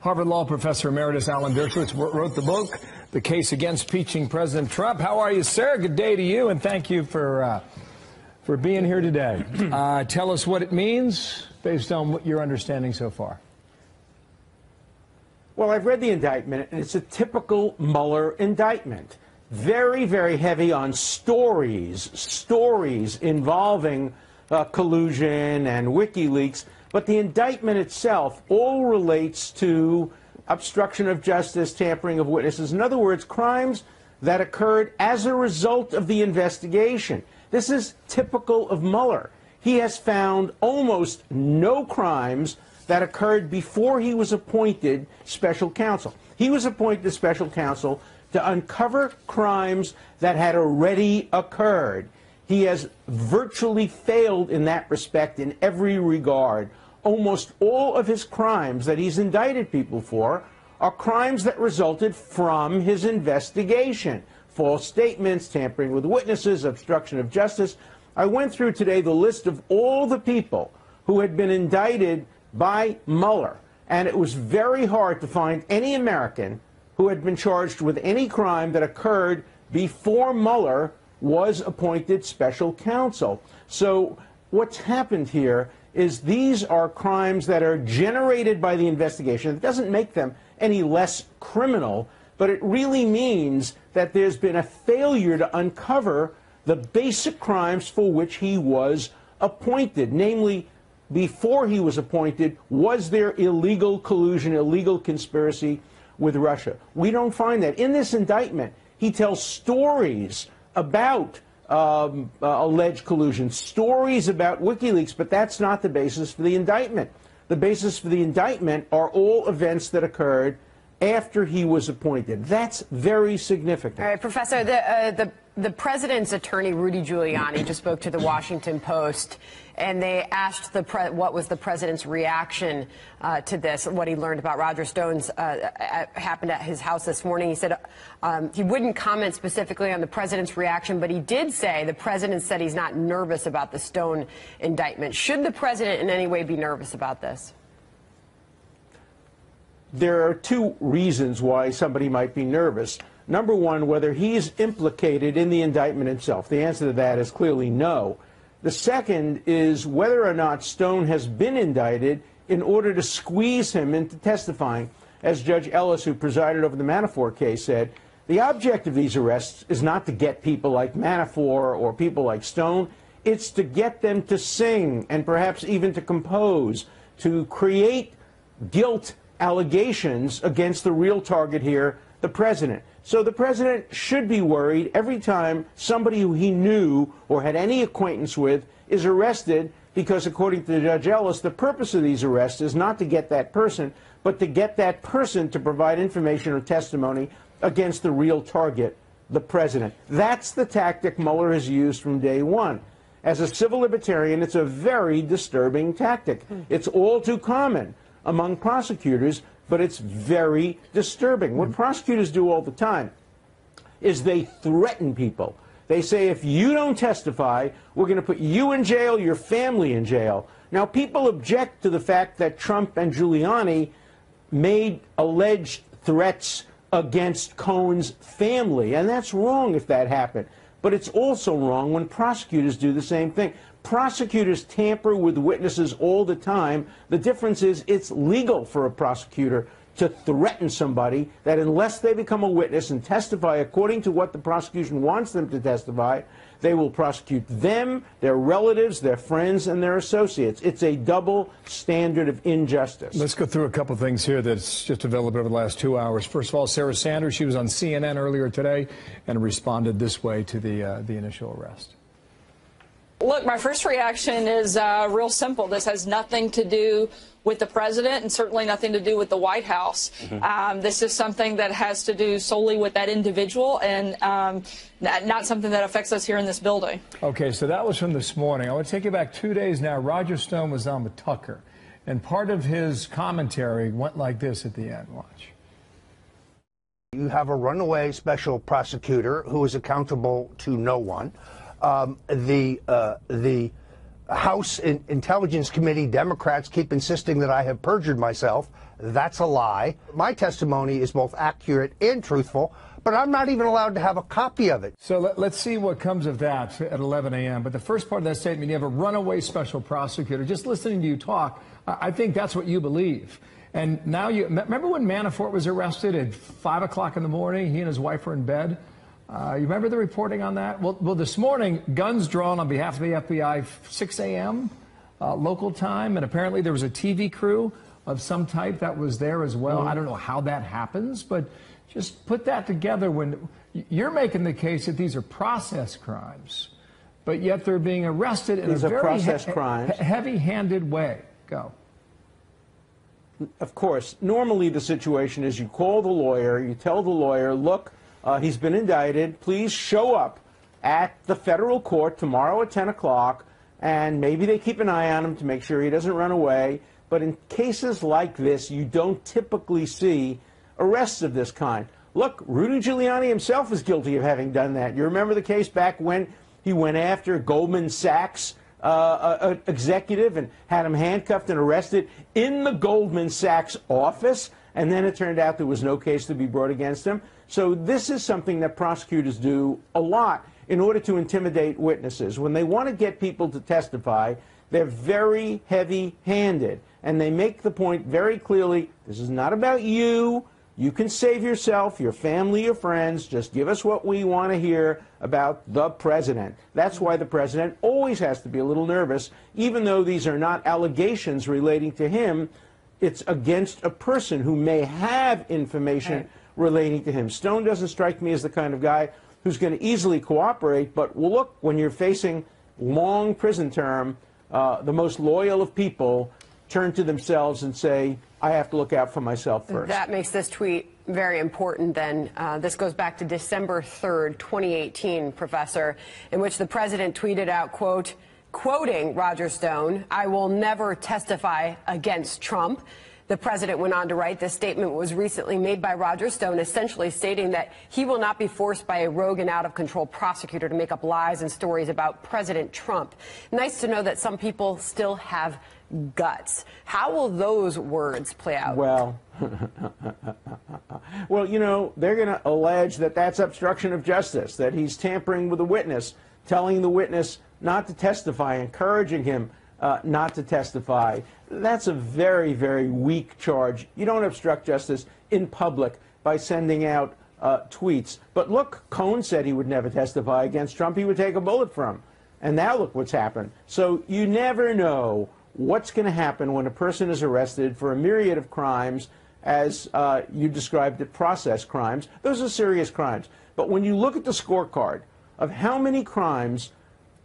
Harvard Law Professor Emeritus Alan Dershowitz wrote the book, The Case Against Impeaching President Trump. How are you, sir? Good day to you, and thank you for being here today. Tell us what it means based on what your understanding so far. Well, I've read the indictment, and it's a typical Mueller indictment. Very, very heavy on stories involving collusion and WikiLeaks. But the indictment itself all relates to obstruction of justice, tampering of witnesses. In other words, crimes that occurred as a result of the investigation. This is typical of Mueller. He has found almost no crimes that occurred before he was appointed special counsel. He was appointed special counsel to uncover crimes that had already occurred. He has virtually failed in that respect in every regard. Almost all of his crimes that he's indicted people for are crimes that resulted from his investigation. False statements, tampering with witnesses, obstruction of justice. I went through today the list of all the people who had been indicted by Mueller, and it was very hard to find any American who had been charged with any crime that occurred before Mueller was appointed special counsel. So what's happened here is these are crimes that are generated by the investigation. It doesn't make them any less criminal, but it really means that there's been a failure to uncover the basic crimes for which he was appointed, namely, before he was appointed, was there illegal collusion, illegal conspiracy with Russia? We don't find that. In this indictment, he tells stories about alleged collusion, stories about WikiLeaks, but that's not the basis for the indictment. The basis for the indictment are all events that occurred after he was appointed. That's very significant. All right, Professor, the president's attorney, Rudy Giuliani, just spoke to the Washington Post, and they asked what was the president's reaction to this, what he learned about Roger Stone's happened at his house this morning. He said he wouldn't comment specifically on the president's reaction, but he did say the president said he's not nervous about the Stone indictment. Should the president in any way be nervous about this? There are two reasons why somebody might be nervous. Number one, whether he's implicated in the indictment itself. The answer to that is clearly no. The second is whether or not Stone has been indicted in order to squeeze him into testifying. As Judge Ellis, who presided over the Manafort case, said, the object of these arrests is not to get people like Manafort or people like Stone. It's to get them to sing and perhaps even to compose, to create guilt allegations against the real target here, the president. So the president should be worried every time somebody who he knew or had any acquaintance with is arrested, because according to Judge Ellis, the purpose of these arrests is not to get that person, but to get that person to provide information or testimony against the real target, the president. That's the tactic Mueller has used from day one. As a civil libertarian, it's a very disturbing tactic. It's all too common among prosecutors, but it's very disturbing. What prosecutors do all the time is they threaten people. They say, if you don't testify, we're going to put you in jail, your family in jail. Now, people object to the fact that Trump and Giuliani made alleged threats against Cohen's family, and that's wrong if that happened. But it's also wrong when prosecutors do the same thing. Prosecutors tamper with witnesses all the time. The difference is it's legal for a prosecutor to threaten somebody that unless they become a witness and testify according to what the prosecution wants them to testify, they will prosecute them, their relatives, their friends, and their associates. It's a double standard of injustice. Let's go through a couple of things here that's just developed over the last 2 hours. First of all, Sarah Sanders, she was on CNN earlier today and responded this way to the initial arrest. Look, my first reaction is real simple. This has nothing to do with the president and certainly nothing to do with the White House. This is something that has to do solely with that individual and not something that affects us here in this building. Okay, so that was from this morning. I want to take you back 2 days now. Roger Stone was on with Tucker, and part of his commentary went like this at the end. Watch. You have a runaway special prosecutor who is accountable to no one. The House Intelligence Committee Democrats keep insisting that I have perjured myself That's a lie. My testimony is both accurate and truthful, but I'm not even allowed to have a copy of it. So let's see what comes of that at 11 a.m. But the first part of that statement, you have a runaway special prosecutor. Just listening to you talk, I think that's what you believe. And now you remember when Manafort was arrested at 5 o'clock in the morning? He and his wife were in bed. You remember the reporting on that? Well, this morning, guns drawn on behalf of the FBI, 6 a.m. Local time, and apparently there was a TV crew of some type that was there as well. I don't know how that happens, but just put that together when you're making the case that these are process crimes, but yet they're being arrested in a very heavy-handed way. Go. Of course, normally the situation is you call the lawyer, you tell the lawyer, look, he's been indicted, please show up at the federal court tomorrow at 10 o'clock, and maybe they keep an eye on him to make sure he doesn't run away. But in cases like this, you don't typically see arrests of this kind. Look, Rudy Giuliani himself is guilty of having done that. You remember the case back when he went after Goldman Sachs executive and had him handcuffed and arrested in the Goldman Sachs office, and then it turned out there was no case to be brought against him. So this is something that prosecutors do a lot in order to intimidate witnesses. When they want to get people to testify, they're very heavy-handed, and they make the point very clearly, this is not about you. You can save yourself, your family, your friends. Just give us what we want to hear about the president. That's why the president always has to be a little nervous, even though these are not allegations relating to him. It's against a person who may have information relating to him. Stone doesn't strike me as the kind of guy who's going to easily cooperate, but well, look, when you're facing long prison term, the most loyal of people turn to themselves and say, I have to look out for myself first. That makes this tweet very important then. This goes back to December 3rd, 2018, Professor, in which the president tweeted out, quote, quoting Roger Stone, I will never testify against Trump. The president went on to write, this statement was recently made by Roger Stone, essentially stating that he will not be forced by a rogue and out-of-control prosecutor to make up lies and stories about President Trump. Nice to know that some people still have guts. How will those words play out? Well, well, you know, they're going to allege that that's obstruction of justice, that he's tampering with a witness, telling the witness not to testify, encouraging him not to testify. That's a very, very weak charge. You don't obstruct justice in public by sending out tweets. But look, Cohen said he would never testify against Trump. He would take a bullet for him. And now look what's happened. So you never know what's going to happen when a person is arrested for a myriad of crimes, as you described it, process crimes. Those are serious crimes. But when you look at the scorecard of how many crimes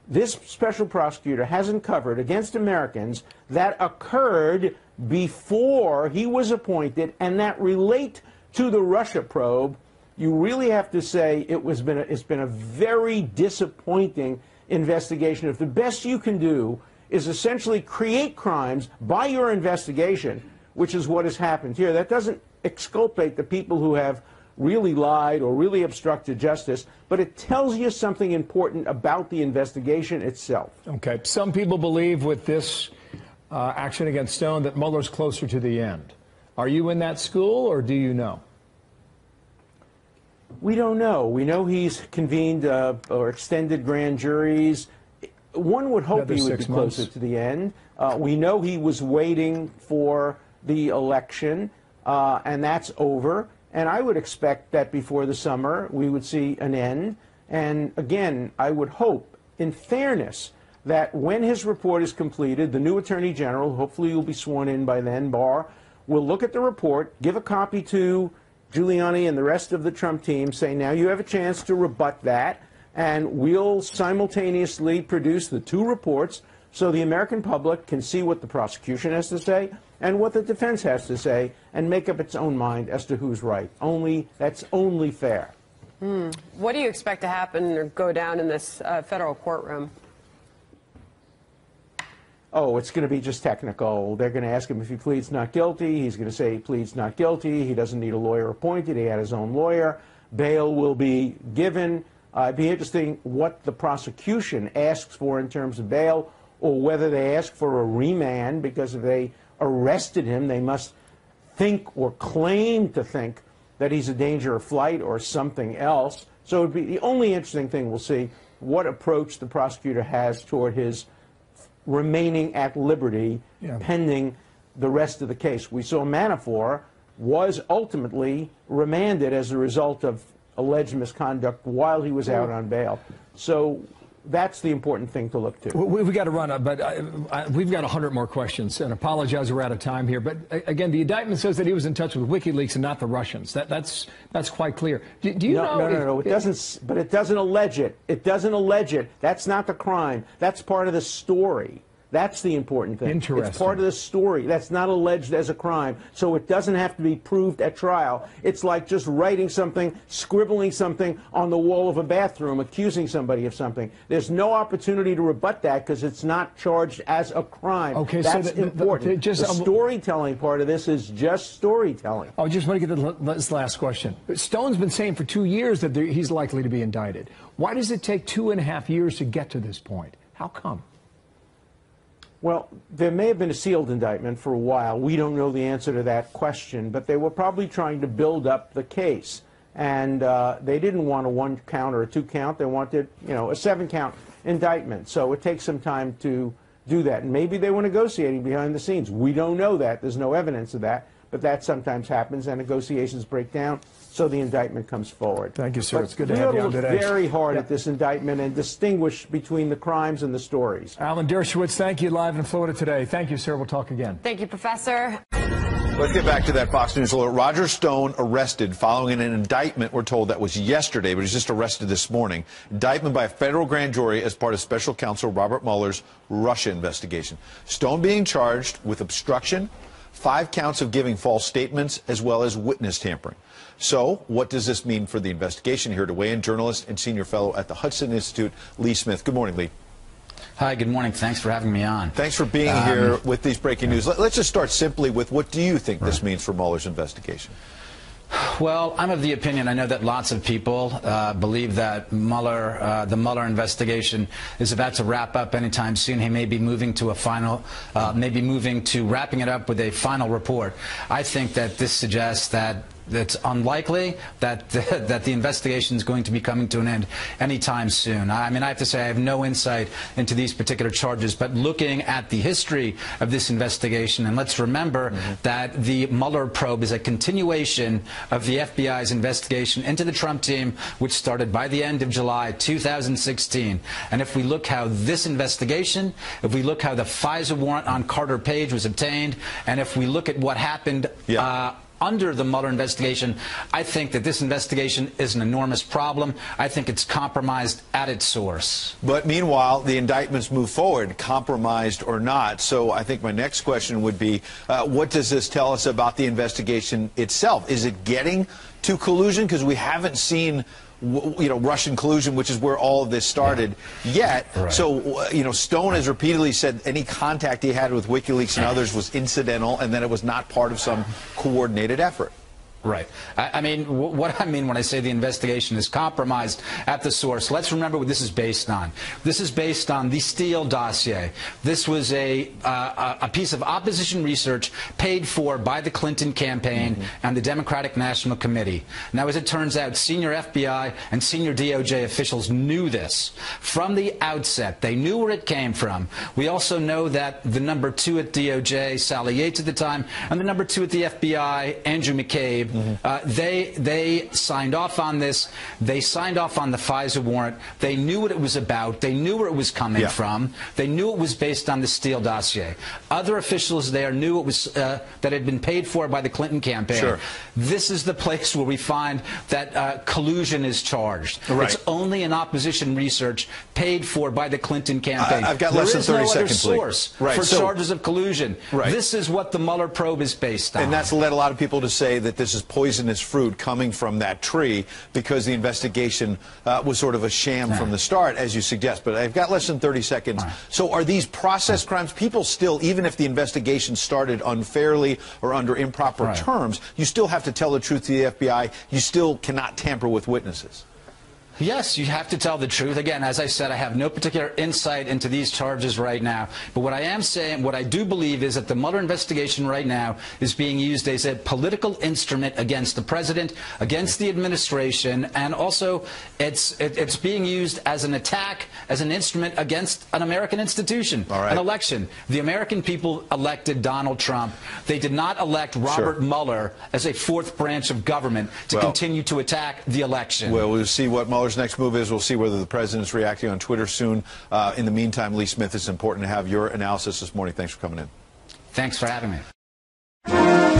this special prosecutor has uncovered against Americans that occurred before he was appointed and that relate to the Russia probe, you really have to say it's been a very disappointing investigation. If the best you can do is essentially create crimes by your investigation, which is what has happened here, that doesn't exculpate the people who have really lied or really obstructed justice, but it tells you something important about the investigation itself. Okay. Some people believe with this action against Stone that Mueller's closer to the end. Are you in that school, or do you know? We don't know. We know he's convened or extended grand juries. One would hope he would be closer to the end. We know he was waiting for the election, and that's over. And I would expect that before the summer we would see an end. And again, I would hope, in fairness, that when his report is completed, the new Attorney General, hopefully he'll be sworn in by then, Barr, will look at the report, give a copy to Giuliani and the rest of the Trump team, say, now you have a chance to rebut that, and we'll simultaneously produce the two reports so the American public can see what the prosecution has to say and what the defense has to say and make up its own mind as to who's right. That's only fair. What do you expect to happen or go down in this federal courtroom? Oh, it's going to be just technical. They're going to ask him if he pleads not guilty. He's going to say he pleads not guilty. He doesn't need a lawyer appointed. He had his own lawyer. Bail will be given. It'd be interesting what the prosecution asks for in terms of bail, or whether they ask for a remand, because if they arrested him, they must think or claim to think that he's a danger of flight or something else. So it would be the only interesting thing we'll see what approach the prosecutor has toward his remaining at liberty pending the rest of the case. We saw Manafort was ultimately remanded as a result of alleged misconduct while he was out on bail. So that's the important thing to look to. We've got to run up, but we've got 100 more questions, and apologize we're out of time here. But again, the indictment says that he was in touch with WikiLeaks and not the Russians. That's quite clear. Do you know? No. It doesn't. But it doesn't allege it. It doesn't allege it. That's not the crime. That's part of the story. That's the important thing. Interesting. It's part of the story. That's not alleged as a crime, so it doesn't have to be proved at trial. It's like just writing something, scribbling something on the wall of a bathroom, accusing somebody of something. There's no opportunity to rebut that because it's not charged as a crime. Okay, that's so important. The storytelling part of this is just storytelling. I just want to get to this last question. Stone's been saying for 2 years that he's likely to be indicted. Why does it take 2.5 years to get to this point? How come? Well, there may have been a sealed indictment for a while. We don't know the answer to that question, but they were probably trying to build up the case. And they didn't want a 1-count or a 2-count. They wanted, a 7-count indictment. So it takes some time to do that. And maybe they were negotiating behind the scenes. We don't know that. There's no evidence of that. But that sometimes happens, and negotiations break down, so the indictment comes forward. Thank you, sir. But it's good to have you on today. We ought to look very hard at this indictment and distinguish between the crimes and the stories. Alan Dershowitz, thank you, live in Florida today. Thank you, sir. We'll talk again. Thank you, Professor. Let's get back to that Fox News alert. Roger Stone arrested following an indictment, we're told that was yesterday, but he's just arrested this morning. Indictment by a federal grand jury as part of special counsel Robert Mueller's Russia investigation. Stone being charged with obstruction, 5 counts of giving false statements, as well as witness tampering. So what does this mean for the investigation? Here to weigh in, journalist and senior fellow at the Hudson Institute, Lee Smith. Good morning, Lee. Hi, good morning. Thanks for having me on. Thanks for being here with these breaking news. Let's just start simply with what do you think this means for Mueller's investigation? Well, I'm of the opinion, I know that lots of people believe that Mueller, the Mueller investigation is about to wrap up anytime soon. He may be moving to a final, maybe moving to wrapping it up with a final report. I think that this suggests that it's unlikely that the investigation is going to be coming to an end anytime soon. I mean, I have to say I have no insight into these particular charges, but looking at the history of this investigation, and let's remember that the Mueller probe is a continuation of the FBI's investigation into the Trump team, which started by the end of July 2016. And if we look how this investigation, if we look how the FISA warrant on Carter Page was obtained, and if we look at what happened under the Mueller investigation, I think that this investigation is an enormous problem. I think it's compromised at its source. But meanwhile, the indictments move forward, compromised or not. So I think my next question would be, what does this tell us about the investigation itself? Is it getting to collusion? Because we haven't seen Russian collusion, which is where all of this started, yet. Right. So, Stone has repeatedly said any contact he had with WikiLeaks and others was incidental and that it was not part of some coordinated effort. Right. I mean, what I mean when I say the investigation is compromised at the source, let's remember what this is based on. This is based on the Steele dossier. This was a piece of opposition research paid for by the Clinton campaign and the Democratic National Committee. Now, as it turns out, senior FBI and senior DOJ officials knew this from the outset. They knew where it came from. We also know that the number 2 at DOJ, Sally Yates at the time, and the number 2 at the FBI, Andrew McCabe, they signed off on this. They signed off on the FISA warrant. They knew what it was about. They knew where it was coming from. They knew it was based on the Steele dossier. Other officials there knew it was that had been paid for by the Clinton campaign. Sure. This is the place where we find that collusion is charged. Right. It's only an opposition research paid for by the Clinton campaign. I've got less than 30 seconds. There is no other source for charges of collusion. Right. This is what the Mueller probe is based on. And that's led a lot of people to say that this is poisonous fruit coming from that tree because the investigation was sort of a sham from the start, as you suggest. But I've got less than 30 seconds. So are these process crimes? People still, even if the investigation started unfairly or under improper terms, you still have to tell the truth to the FBI. You still cannot tamper with witnesses. Yes, you have to tell the truth. Again, as I said, I have no particular insight into these charges right now. But what I am saying, what I do believe is that the Mueller investigation right now is being used as a political instrument against the president, against the administration, and also it's being used as an attack, as an instrument against an American institution, an election. The American people elected Donald Trump. They did not elect Robert Mueller as a fourth branch of government to continue to attack the election. Well, we'll see what Mueller's next move is. We'll see whether the president's reacting on Twitter soon. In the meantime, Lee Smith, it's important to have your analysis this morning. Thanks for coming in. Thanks for having me.